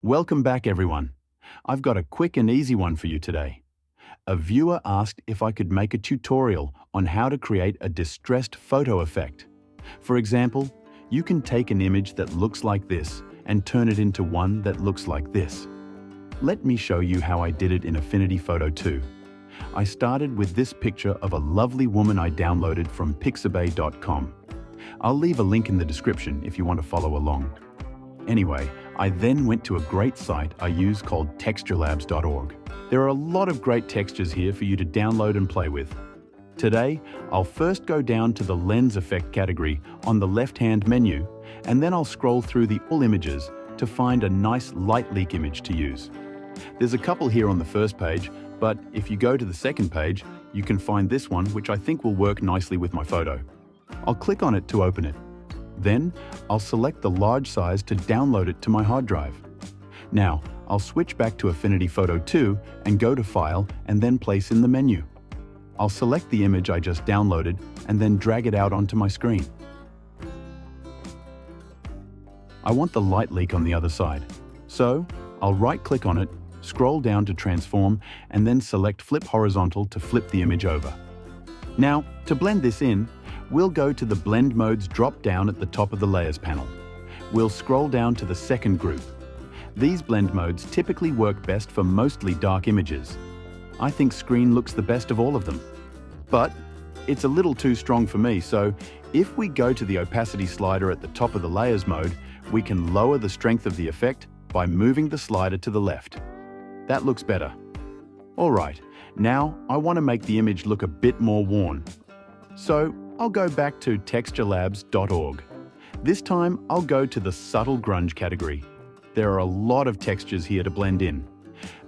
Welcome back, everyone. I've got a quick and easy one for you today. A viewer asked if I could make a tutorial on how to create a distressed photo effect. For example, you can take an image that looks like this and turn it into one that looks like this. Let me show you how I did it in Affinity Photo 2. I started with this picture of a lovely woman I downloaded from pixabay.com. I'll leave a link in the description if you want to follow along. Anyway, I then went to a great site I use called texturelabs.org. There are a lot of great textures here for you to download and play with. Today, I'll first go down to the lens effect category on the left-hand menu, and then I'll scroll through the all images to find a nice light leak image to use. There's a couple here on the first page, but if you go to the second page, you can find this one, which I think will work nicely with my photo. I'll click on it to open it. Then, I'll select the large size to download it to my hard drive. Now, I'll switch back to Affinity Photo 2 and go to File and then Place in the menu. I'll select the image I just downloaded and then drag it out onto my screen. I want the light leak on the other side, so I'll right-click on it, scroll down to transform, and then select Flip Horizontal to flip the image over. Now, to blend this in, we'll go to the Blend Modes drop-down at the top of the Layers panel. We'll scroll down to the second group. These blend modes typically work best for mostly dark images. I think Screen looks the best of all of them. But it's a little too strong for me, so if we go to the opacity slider at the top of the Layers mode, we can lower the strength of the effect by moving the slider to the left. That looks better. Alright, now I want to make the image look a bit more worn. So I'll go back to texturelabs.org. This time I'll go to the Subtle Grunge category. There are a lot of textures here to blend in.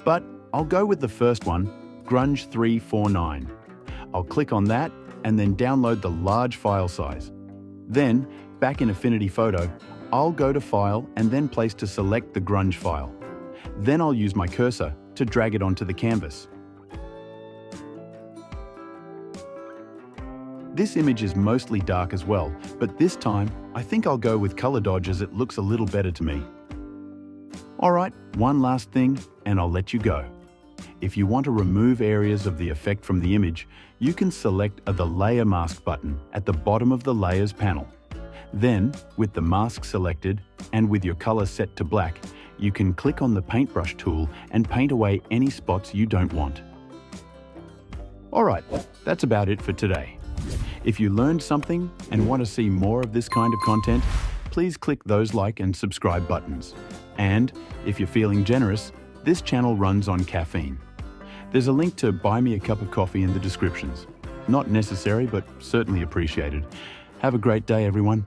But I'll go with the first one, Grunge 349. I'll click on that and then download the large file size. Then, back in Affinity Photo, I'll go to File and then Place to select the grunge file. Then I'll use my cursor to drag it onto the canvas. This image is mostly dark as well, but this time I think I'll go with Color Dodge as it looks a little better to me. Alright, one last thing and I'll let you go. If you want to remove areas of the effect from the image, you can select the Layer Mask button at the bottom of the Layers panel. Then, with the mask selected and with your color set to black, you can click on the Paintbrush tool and paint away any spots you don't want. Alright, that's about it for today. If you learned something and want to see more of this kind of content, please click those like and subscribe buttons. And if you're feeling generous, this channel runs on caffeine. There's a link to buy me a cup of coffee in the descriptions. Not necessary, but certainly appreciated. Have a great day, everyone.